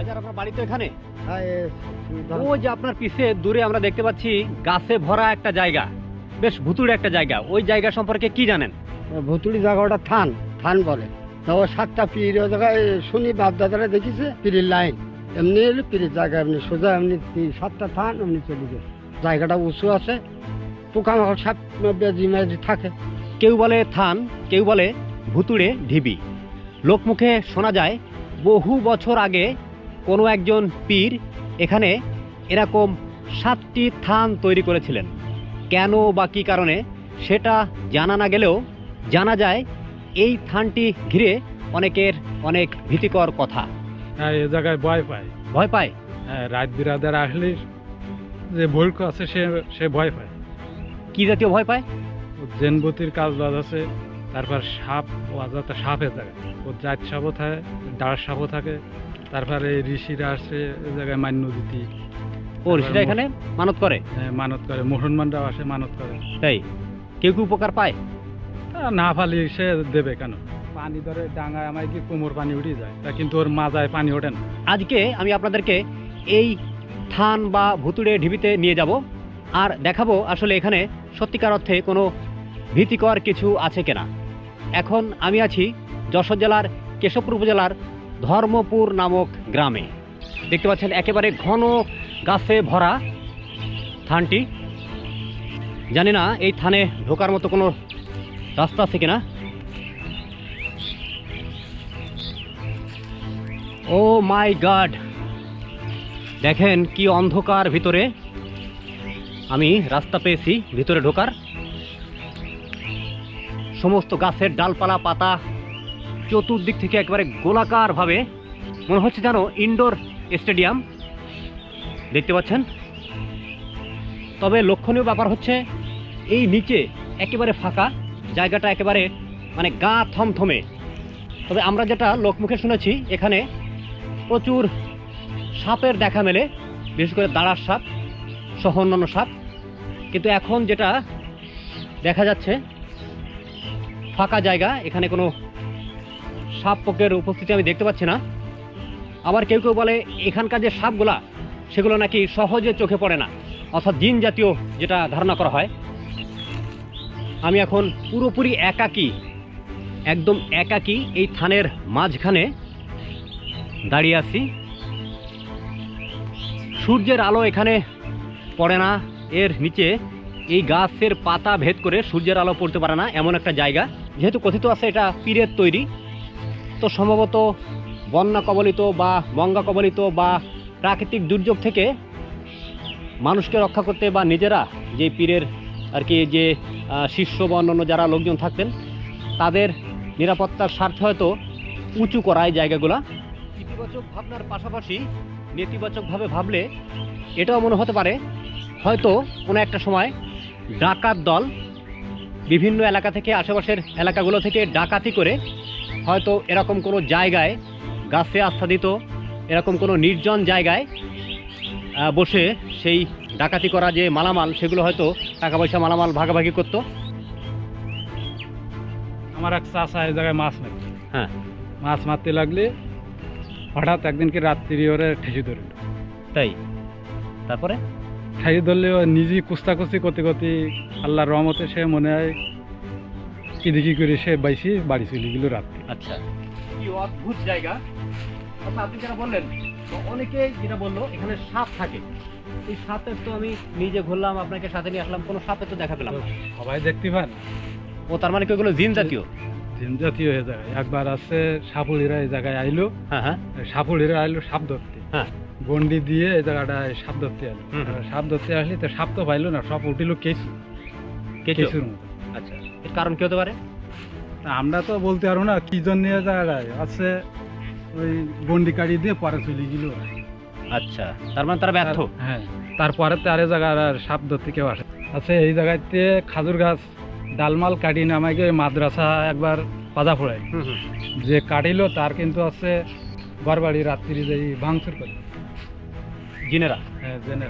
বাজার আপনার বাড়ি তো এখানে? হ্যাঁ, ও যে আপনার পিছে দূরে আমরা দেখতে পাচ্ছি গাছে ভরা একটা জায়গা, বেশ ভুতুড়ে একটা জায়গা, ওই জায়গা সম্পর্কে কি জানেন? ভুতুড়ি জায়গাটা থান থান বলে। তো 7টা পীর ওই জায়গায় শুনি বাপ দাদারা দেখিছে পীরের লাইন, এমনি এলো পীরের জায়গা, এমনি সোজা এমনি 7টা থান এমনি চলে গেছে। জায়গাটা উঁচু আছে, পোকামাকড় সাপ বেজি মেজি থাকে। কেউ বলে থান, কেউ বলে ভুতুড়ে ঢিবি। লোকমুখে শোনা যায় বহু বছর আগে কোনো একজন পীর এখানে এরকম 7টি থান তৈরি করেছিলেন। কেন বা কী কারণে সেটা জানা না গেলেও জানা যায় এই থানটি ঘিরে অনেকের অনেক ভীতিকর কথা। হ্যাঁ, এ জায়গায় ভয় পায়। ভয় পায়? হ্যাঁ, রাত বিরাদার আসলে যে ভুলক আছে সে ভয় পায়। কি জাতীয় ভয় পায়? জেনবতির কাজ বাজ আছে, তারপর সাপ, ও আজাতা সাপের জায়গায় ও জাত সাপও থাকে, ডাঁড় সাপও থাকে। তারপরে ঋষিরা আসে এ জায়গায় মান্য দিতি, ও ঋষিরা এখানে মানত করে? মানত করে। মুসলমানরাও আসে মানত করে। তাই কেউ কি উপকার পায়? তা না ফালি সে দেবে কেন? পানি ধরে ডাঙায় আমায় কি কোমর পানি উঠে যায়, তা কিন্তু ওর মাজায় পানি ওঠে না। আজকে আমি আপনাদেরকে এই থান বা ভুতুড়ে ঢিবিতে নিয়ে যাব আর দেখাবো আসলে এখানে সত্যিকার অর্থে কোনো ভীতিকর কিছু আছে কিনা। এখন আমি আছি যশোর জেলার কেশবপুর উপজেলার ধর্মপুর নামক গ্রামে। দেখতে পাচ্ছেন একেবারে ঘন গাছে ভরা থানটি। জানি না এই থানে ঢোকার মতো কোনো রাস্তা আছে কিনা। ও মাই গড, দেখেন কি অন্ধকার ভিতরে। আমি রাস্তা পেয়েছি ভিতরে ঢোকার। সমস্ত গাছের ডালপালা পাতা চতুর্দিক থেকে একেবারে গোলাকার ভাবে, মনে হচ্ছে যেন ইনডোর স্টেডিয়াম। দেখতে পাচ্ছেন। তবে লক্ষণীয় ব্যাপার হচ্ছে এই নিচে একেবারে ফাঁকা জায়গাটা, একেবারে মানে গা থমথমে। তবে আমরা যেটা লোকমুখে শুনেছি এখানে প্রচুর সাপের দেখা মেলে, বিশেষ করে দাঁড়ার সাপ সহ অন্যান্য সাপ। কিন্তু এখন যেটা দেখা যাচ্ছে ফাঁকা জায়গা, এখানে কোনো সাপ পোকের উপস্থিতি আমি দেখতে পাচ্ছি না। আবার কেউ কেউ বলে এখানকার যে সাপগুলা সেগুলো নাকি সহজে চোখে পড়ে না, অর্থাৎ জিন জাতীয় যেটা ধারণা করা হয়। আমি এখন পুরোপুরি একাকী, একদম একাকী এই থানের মাঝখানে দাঁড়িয়ে আছি। সূর্যের আলো এখানে পড়ে না, এর নিচে এই গাছের পাতা ভেদ করে সূর্যের আলো পড়তে পারে না, এমন একটা জায়গা। যেহেতু কথিত আছে এটা পীরের তৈরি, তো সম্ভবত বন্যা কবলিত বা গঙ্গা কবলিত বা প্রাকৃতিক দুর্যোগ থেকে মানুষকে রক্ষা করতে বা নিজেরা যে পীরের আর কি যে শিষ্য বা অন্যান্য যারা লোকজন থাকতেন তাদের নিরাপত্তার স্বার্থে হয়তো উঁচু করা এই জায়গাগুলা। ইতিবাচক ভাবনার পাশাপাশি নেতিবাচকভাবে ভাবলে এটাও মনে হতে পারে হয়তো কোনো একটা সময় ডাকাত দল বিভিন্ন এলাকা থেকে, আশেপাশের এলাকাগুলো থেকে ডাকাতি করে হয়তো এরকম কোনো জায়গায় গাছে আচ্ছাদিত এরকম কোনো নির্জন জায়গায় বসে সেই ডাকাতি করা যে মালামাল সেগুলো হয়তো টাকা পয়সা মালামাল ভাগাভাগি করতো। আমার এক চাষা এই জায়গায় মাছ মারত। হ্যাঁ, মাছ মারতে লাগলে হঠাৎ একদিনকে রাত্রি ওরে ঠেসি ধরল। তাই তারপরে ঠেসি ধরলে ও নিজেই কুস্তাকুস্তি করতে করতে আল্লাহর রহমতে সে মনে হয় কি দেখি করে সে বাইসি বাড়ি চলে গেল রাত্রি। আচ্ছা, কি অদ্ভুত জায়গা। আচ্ছা, আপনি যেটা বললেন তো অনেকে যেটা বললো এখানে সাপ থাকে। এই সাপের তো আমি নিজে ঘুরলাম, আপনাকে সাথে নিয়ে আসলাম, কোনো সাপের তো দেখা পেলাম না। সবাই দেখতে পান। ও তার মানে কি ওগুলো জিন জাতীয়? জিন জাতীয় হয়ে যায়। একবার আছে সাপুলিরা এই জায়গায় আইলো। হ্যাঁ হ্যাঁ সাপুলিরা আইলো সাপ ধরতে। হ্যাঁ, গন্ডি দিয়ে এই জায়গাটায় সাপ ধরতে আইলো। হুম। সাপ ধরতে আসলে তো সাপ তো পাইলো না, সব উঠিল কেঁচু, কেঁচুর মতো। আচ্ছা, এর কারণ কি হতে পারে? তা আমরা তো বলতে পারবো না কি জন্য এই জায়গাটায় আছে। ওই গন্ডি কাটি দিয়ে পরে চলে গেল। আচ্ছা, তার মানে তারা ব্যর্থ। হ্যাঁ, তারপরে তো আরে জায়গায় আর সাপ ধরতে কেউ আসে। আচ্ছা, এই জায়গাতে খাজুর গাছ ডালমাল কাটি নামাই গিয়ে মাদ্রাসা একবার পাজা ফোড়াই। হুম হুম, যে কাটিল তার কিন্তু আছে ঘর বাড়ি রাত্রি যে ভাঙচুর করে জিনেরা। হ্যাঁ জেনে